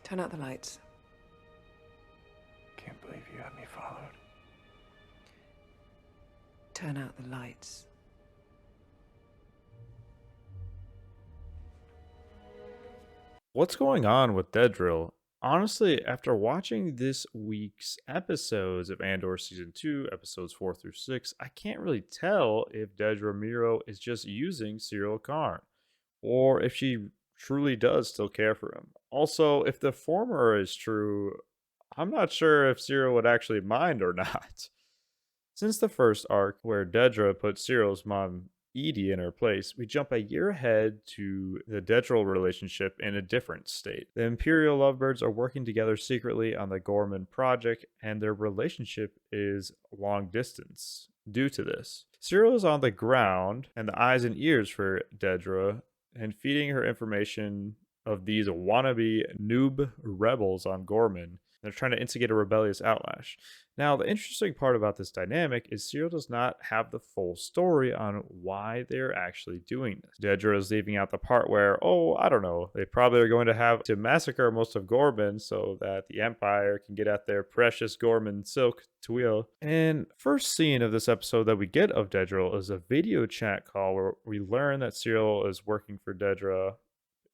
Turn out the lights. Can't believe you had me followed. Turn out the lights. What's going on with Dedra? Honestly, after watching this week's episodes of Andor Season 2, episodes 4 through 6, I can't really tell if Dedra Meero is just using Syril Karn, or if she truly does still care for him. Also, if the former is true, I'm not sure if Syril would actually mind or not. Since the first arc, where Dedra put Syril's mom Edie in her place, we jump a year ahead to the Dedral relationship in a different state. The Imperial lovebirds are working together secretly on the Ghorman project, and their relationship is long distance due to this. Syril is on the ground and the eyes and ears for Dedra, and feeding her information of these wannabe noob rebels on Ghorman. They're trying to instigate a rebellious outlash. Now, the interesting part about this dynamic is Syril does not have the full story on why they're actually doing this. Dedra is leaving out the part where, oh, I don't know, they probably are going to have to massacre most of Ghorman so that the Empire can get at their precious Ghorman silk twill. And first scene of this episode that we get of Dedra is a video chat call where we learn that Syril is working for Dedra,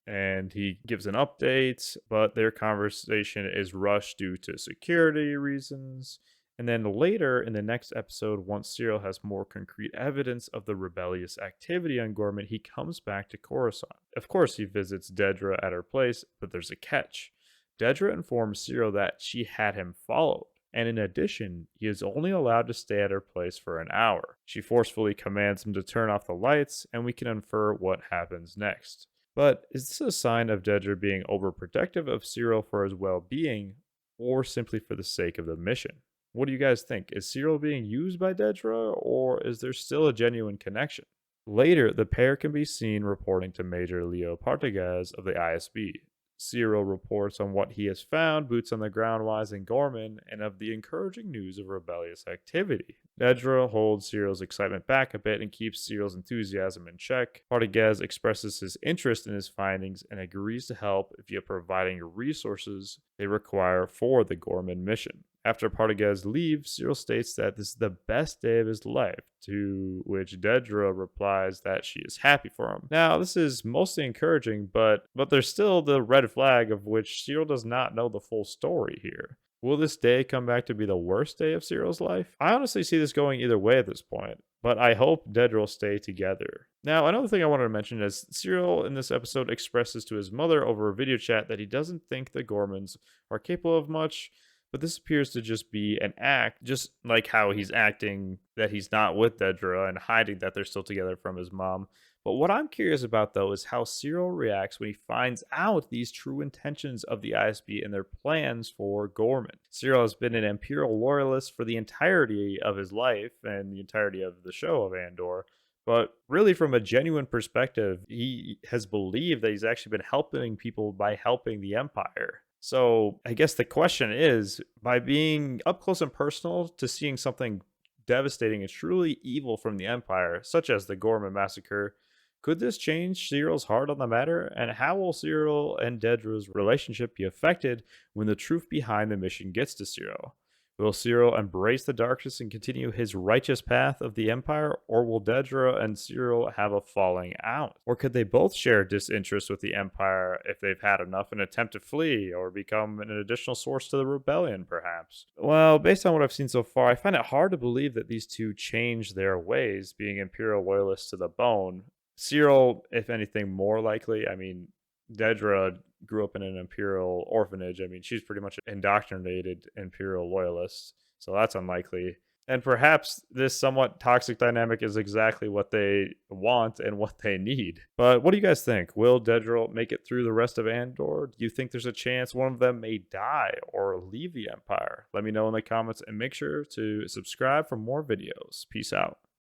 and he gives an update, but their conversation is rushed due to security reasons. And then later in the next episode, once Syril has more concrete evidence of the rebellious activity on Ghorman, he comes back to Coruscant. Of course, he visits Dedra at her place, but there's a catch. Dedra informs Syril that she had him followed, and in addition, he is only allowed to stay at her place for an hour. She forcefully commands him to turn off the lights, and we can infer what happens next. But is this a sign of Dedra being overprotective of Syril for his well-being, or simply for the sake of the mission? What do you guys think? Is Syril being used by Dedra, or is there still a genuine connection? Later, the pair can be seen reporting to Major Leo Partagaz of the ISB. Syril reports on what he has found, boots on the ground wise in Ghorman, and of the encouraging news of rebellious activity. Dedra holds Syril's excitement back a bit and keeps Syril's enthusiasm in check. Partagaz expresses his interest in his findings and agrees to help via providing resources they require for the Ghorman mission. After Partagaz leaves, Syril states that this is the best day of his life, to which Dedra replies that she is happy for him. Now, this is mostly encouraging, but there's still the red flag of which Syril does not know the full story here. Will this day come back to be the worst day of Syril's life? I honestly see this going either way at this point, but I hope Dedra will stay together. Now, another thing I wanted to mention is Syril in this episode expresses to his mother over a video chat that he doesn't think the Ghormans are capable of much, but this appears to just be an act, just like how he's acting that he's not with Dedra and hiding that they're still together from his mom. But what I'm curious about, though, is how Syril reacts when he finds out these true intentions of the ISB and their plans for Ghorman. Syril has been an Imperial loyalist for the entirety of his life and the entirety of the show of Andor. But really, from a genuine perspective, he has believed that he's actually been helping people by helping the Empire. So I guess the question is, by being up close and personal to seeing something devastating and truly evil from the Empire, such as the Ghorman massacre, could this change Syril's heart on the matter? And how will Syril and Dedra's relationship be affected when the truth behind the mission gets to Syril? Will Syril embrace the darkness and continue his righteous path of the Empire, or will Dedra and Syril have a falling out? Or could they both share disinterest with the Empire if they've had enough and attempt to flee, or become an additional source to the rebellion, perhaps? Well, based on what I've seen so far, I find it hard to believe that these two change their ways, being Imperial loyalists to the bone. Syril, if anything, more likely. I mean, Dedra grew up in an Imperial orphanage. I mean, she's pretty much an indoctrinated Imperial loyalist, so that's unlikely. And perhaps this somewhat toxic dynamic is exactly what they want and what they need. But what do you guys think? Will Dedra make it through the rest of Andor? Do you think there's a chance one of them may die or leave the Empire? Let me know in the comments and make sure to subscribe for more videos. Peace out.